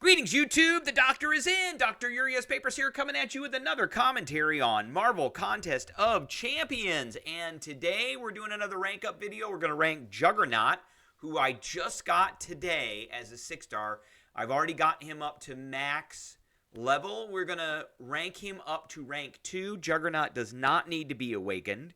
Greetings, YouTube. The doctor is in. Dr. Urias Papers here, coming at you with another commentary on Marvel Contest of Champions. And today we're doing another rank up video. We're going to rank Juggernaut, who I just got today as a 6-star. I've already got him up to max level. We're going to rank him up to rank 2. Juggernaut does not need to be awakened.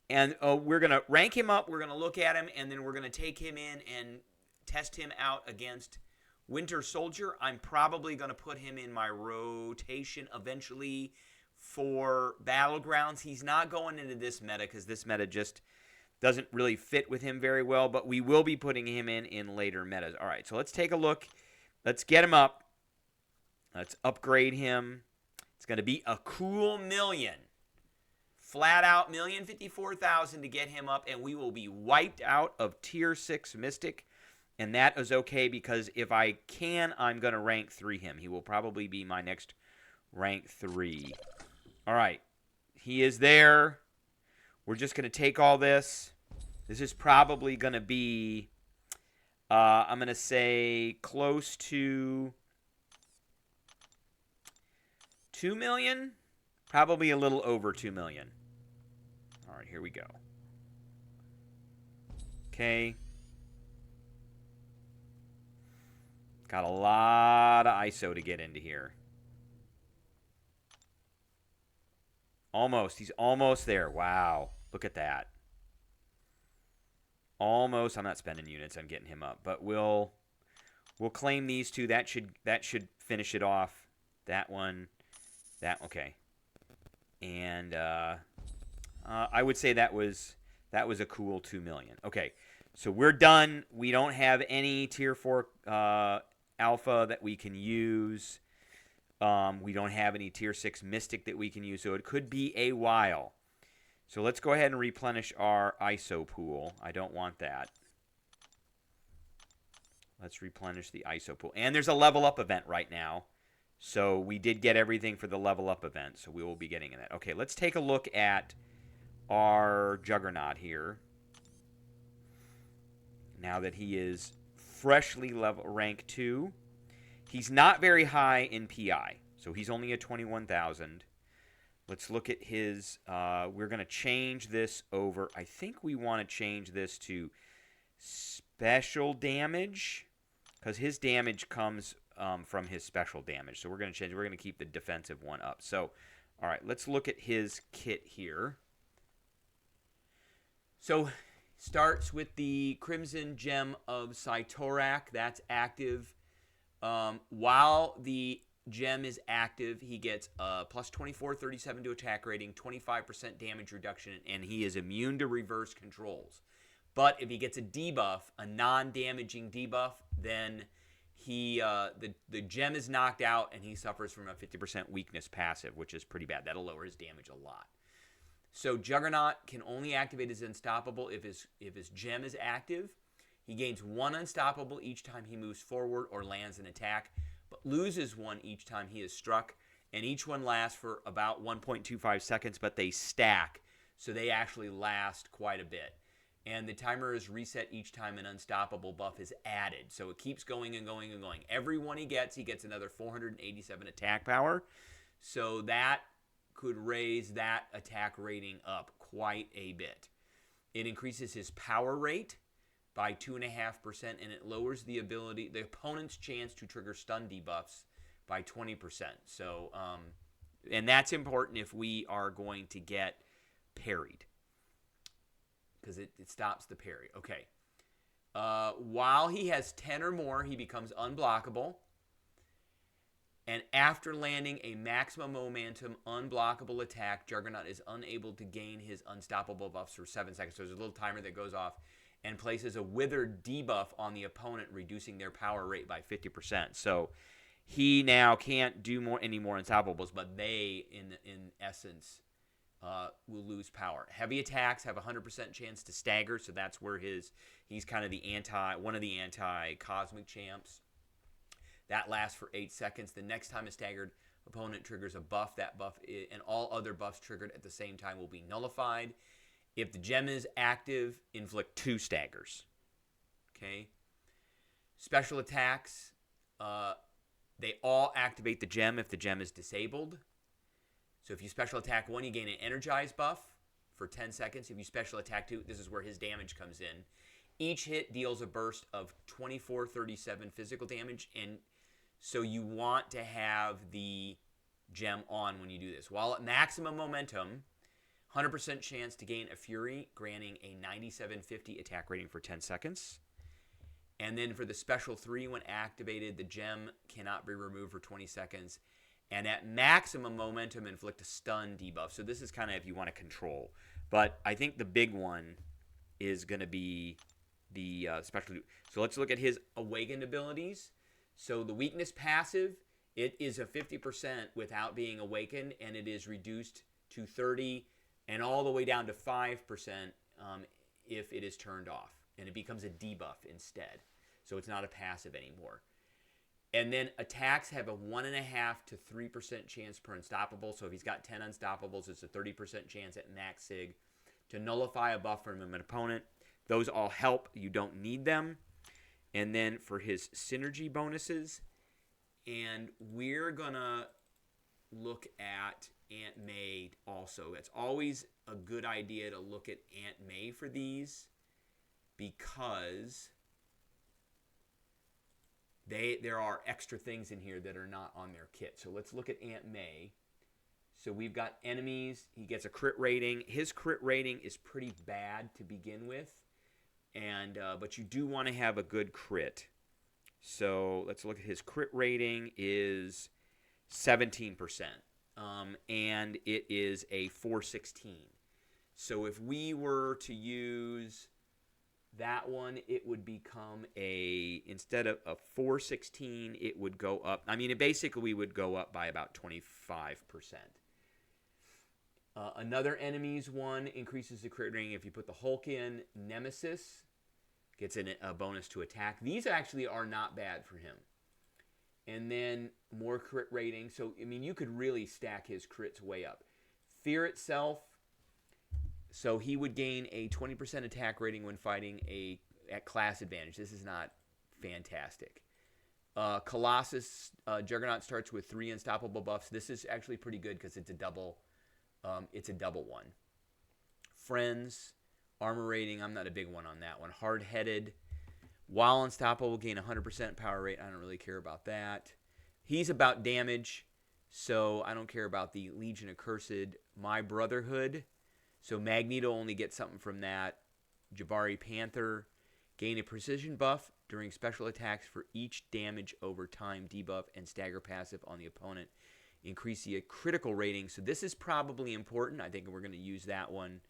And we're going to rank him up. We're going to look at him, and then we're going to take him in and test him out against Winter Soldier. I'm probably going to put him in my rotation eventually for Battlegrounds. He's not going into this meta because this meta just doesn't really fit with him very well, but we will be putting him in later metas. All right, so let's take a look. Let's get him up. Let's upgrade him. It's going to be a cool million. Flat out, 1,054,000 to get him up, and we will be wiped out of Tier 6 Mystic. And that is okay because if I can, I'm going to rank 3 him. He will probably be my next rank 3. All right. He is there. We're just going to take all this. This is probably going to be, I'm going to say, close to 2 million. Probably a little over 2 million. All right, here we go. Okay. Got a lot of ISO to get into here. Almost. He's almost there. Wow. Look at that. Almost. I'm not spending units. I'm getting him up. But we'll claim these two. That should finish it off. That one. That. Okay. And I would say that was a cool 2 million. Okay. So we're done. We don't have any Tier 4 Alpha that we can use. We don't have any Tier 6 Mystic that we can use, so it could be a while. So let's go ahead and replenish our ISO pool. I don't want that. Let's replenish the ISO pool. And there's a level up event right now. So we did get everything for the level up event, so we will be getting in that. Okay, let's take a look at our Juggernaut here. Now that he is freshly level rank 2. He's not very high in PI, so he's only at 21,000. Let's look at his, we're going to change this over. I think we want to change this to special damage, because his damage comes from his special damage. So we're going to change, we're going to keep the defensive one up. So, all right, let's look at his kit here. So, starts with the Crimson Gem of Cytorak. That's active. While the gem is active, he gets plus 24/37 to attack rating, 25% damage reduction, and he is immune to reverse controls. But if he gets a debuff, a non-damaging debuff, then the gem is knocked out and he suffers from a 50% weakness passive, which is pretty bad. That'll lower his damage a lot. So Juggernaut can only activate his Unstoppable if his gem is active. He gains 1 Unstoppable each time he moves forward or lands an attack, but loses 1 each time he is struck. And each one lasts for about 1.25 seconds, but they stack, so they actually last quite a bit. And the timer is reset each time an Unstoppable buff is added. So it keeps going and going and going. Every one he gets another 487 attack power. So that could raise that attack rating up quite a bit. It increases his power rate by 2.5%, and it lowers the opponent's chance to trigger stun debuffs by 20%. So, and that's important if we are going to get parried, because it stops the parry. Okay. While he has 10 or more, he becomes unblockable. And after landing a maximum momentum unblockable attack, Juggernaut is unable to gain his Unstoppable buffs for 7 seconds. So there's a little timer that goes off and places a withered debuff on the opponent, reducing their power rate by 50%. So he now can't do any more Unstoppables, but they, in essence, will lose power. Heavy attacks have a 100% chance to stagger, so that's where he's kind of one of the anti-cosmic champs. That lasts for 8 seconds. The next time a staggered opponent triggers a buff, that buff and all other buffs triggered at the same time will be nullified. If the gem is active, inflict 2 staggers. Okay. Special attacks They all activate the gem if the gem is disabled. So if you special attack 1, you gain an energize buff for 10 seconds. If you special attack 2, this is where his damage comes in. Each hit deals a burst of 2437 physical damage, and so you want to have the gem on when you do this. While at maximum momentum, 100% chance to gain a Fury, granting a 9750 attack rating for 10 seconds. And then for the special 3, when activated, the gem cannot be removed for 20 seconds. And at maximum momentum, inflict a stun debuff. So this is kind of if you want to control. But I think the big one is going to be the special 2. So let's look at his awakened abilities. So the weakness passive, it is a 50% without being awakened, and it is reduced to 30 and all the way down to 5% if it is turned off. And it becomes a debuff instead. So it's not a passive anymore. And then attacks have a 1.5 to 3% chance per unstoppable. So if he's got 10 unstoppables, it's a 30% chance at max sig to nullify a buff from an opponent. Those all help. You don't need them. And then for his synergy bonuses, and we're going to look at Aunt May also. It's always a good idea to look at Aunt May for these because there are extra things in here that are not on their kit. So let's look at Aunt May. So we've got enemies. He gets a crit rating. His crit rating is pretty bad to begin with, and but you do want to have a good crit. So let's look at his crit rating is 17%, and it is a 416. So if we were to use that one, it would become instead of a 416, it would go up. I mean, basically we would go up by about 25%. Another enemy's one increases the crit rating if you put the Hulk in. Nemesis gets a bonus to attack. These actually are not bad for him. And then more crit rating. So, I mean, you could really stack his crits way up. Fear itself. So he would gain a 20% attack rating when fighting at class advantage. This is not fantastic. Colossus Juggernaut starts with 3 unstoppable buffs. This is actually pretty good because it's a double. It's a double one. Friends, armor rating. I'm not a big one on that one. Hard-headed. While unstoppable, will gain 100% power rate. I don't really care about that. He's about damage, so I don't care about the Legion Accursed. My Brotherhood. So Magneto only gets something from that. Jabari Panther. Gain a precision buff during special attacks for each damage over time debuff and stagger passive on the opponent. Increase the critical rating. So this is probably important. I think we're going to use that one.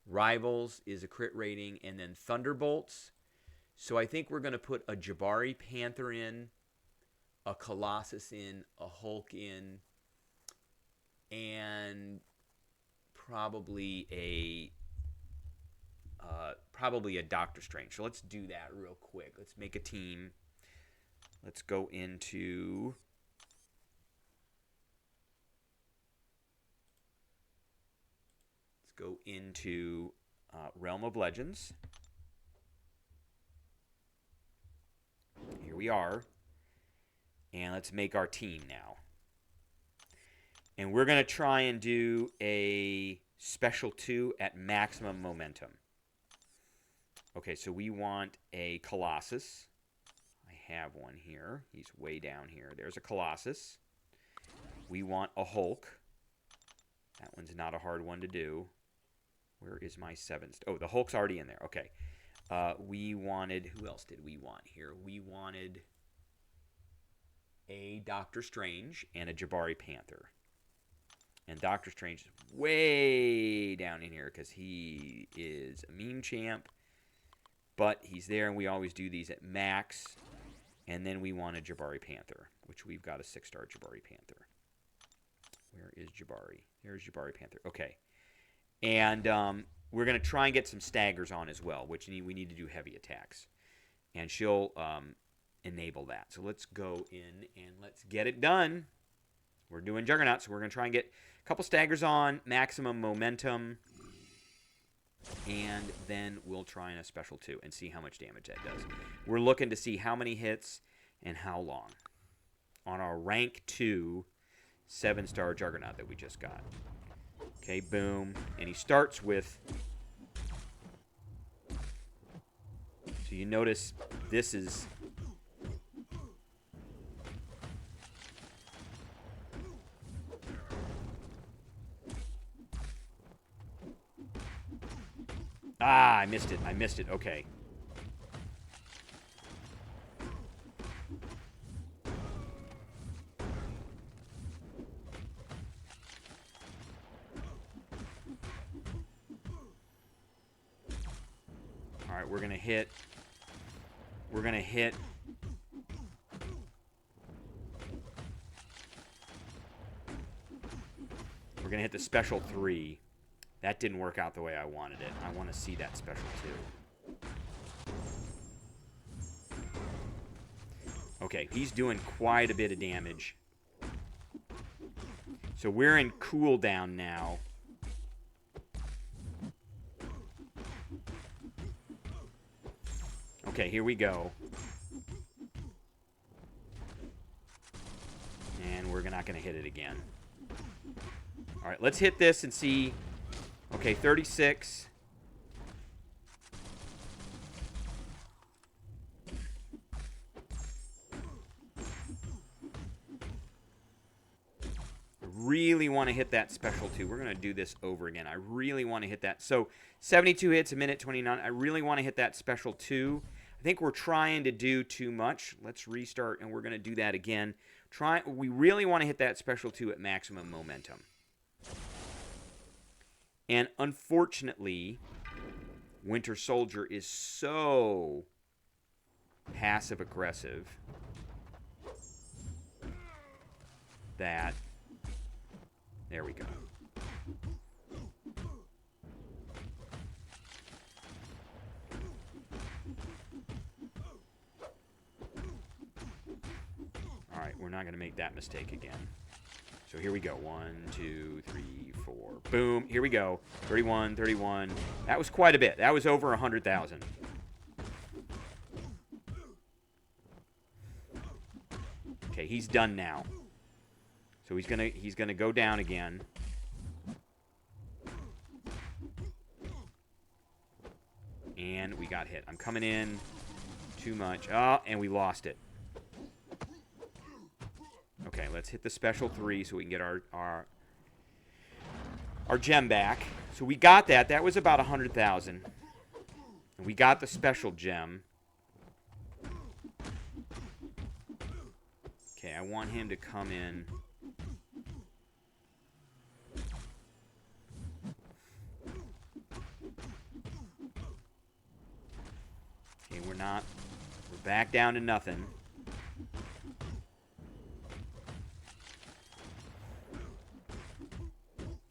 Rivals is a crit rating. And then Thunderbolts. So I think we're going to put a Jabari Panther in, a Colossus in, a Hulk in, and probably a Doctor Strange. So let's do that real quick. Let's make a team. Let's go into Realm of Legends. Here we are. And let's make our team now. And we're going to try and do a special 2 at maximum momentum. Okay, so we want a Colossus. I have one here. He's way down here. There's a Colossus. We want a Hulk. That one's not a hard one to do. Where is my 7th? Oh, the Hulk's already in there. Okay. We wanted... Who else did we want here? We wanted a Doctor Strange and a Jabari Panther. And Doctor Strange is way down in here because he is a meme champ. But he's there, and we always do these at max. And then we want a Jabari Panther, which we've got a 6-star Jabari Panther. Where is Jabari? There's Jabari Panther. Okay. And we're going to try and get some staggers on as well, which we need to do heavy attacks. And she'll enable that. So let's go in and let's get it done. We're doing Juggernaut, so we're going to try and get a couple staggers on, maximum momentum, and then we'll try in a special 2 and see how much damage that does. We're looking to see how many hits and how long. on our rank 2 7-star Juggernaut that we just got. Okay, boom. And he starts with... So you notice this is... Ah, I missed it. I missed it. Okay. All right, we're going to hit. We're going to hit. We're going to hit the special 3. That didn't work out the way I wanted it. I want to see that special 2. Okay, he's doing quite a bit of damage. So we're in cooldown now. Okay, here we go. And we're not going to hit it again. All right, let's hit this and see. Okay, 36. Really want to hit that special 2. We're going to do this over again. I really want to hit that. So 72 hits, a minute 29. I really want to hit that special 2. I think we're trying to do too much. Let's restart, and we're going to do that again. We really want to hit that special 2 at maximum momentum. And unfortunately, Winter Soldier is so passive-aggressive that... There we go. All right, we're not going to make that mistake again. So here we go. 1, 2, 3, 4. Boom. Here we go. 31, 31. That was quite a bit. That was over 100,000. Okay, he's done now. So he's gonna go down again. And we got hit. I'm coming in too much. Oh, and we lost it. Okay, let's hit the special 3 so we can get our gem back. So we got that. That was about 100,000. And we got the special gem. Okay, I want him to come in. Okay, we're back down to nothing.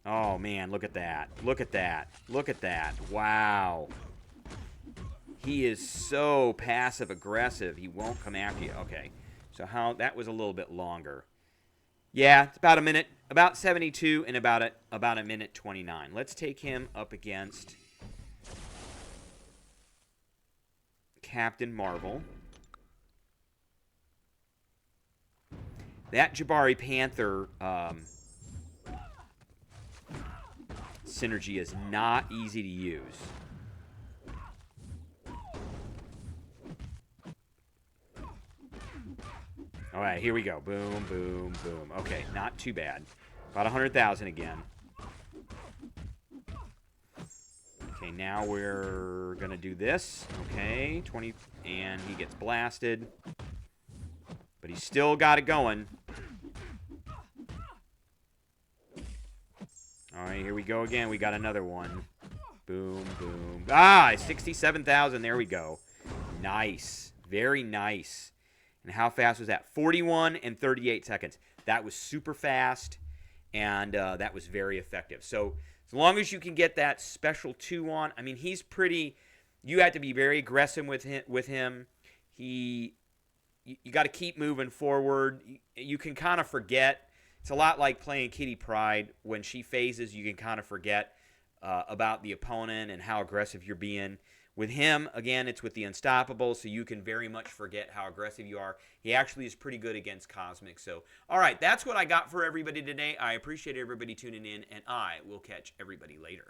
Oh, man, look at that. Look at that. Look at that. Wow. He is so passive-aggressive. He won't come after you. Okay, so that was a little bit longer. Yeah, it's about a minute, about 72 and about a minute 29. Let's take him up against Captain Marvel. That Jabari Panther synergy is not easy to use. All right, here we go. Boom, boom, boom. Okay, not too bad. About 100,000 again. Okay, now we're going to do this. Okay, 20, and he gets blasted. But he's still got it going. All right, here we go again. We got another one. Boom, boom. Ah, 67,000. There we go. Nice. Very nice. And how fast was that? 41 and 38 seconds. That was super fast, and that was very effective. So as long as you can get that special 2 on, I mean, he's pretty. You have to be very aggressive with him. You got to keep moving forward. You can kind of forget. It's a lot like playing Kitty Pryde. When she phases, you can kind of forget about the opponent and how aggressive you're being. With him, again, it's with the Unstoppable, so you can very much forget how aggressive you are. He actually is pretty good against Cosmic. So, all right, that's what I got for everybody today. I appreciate everybody tuning in, and I will catch everybody later.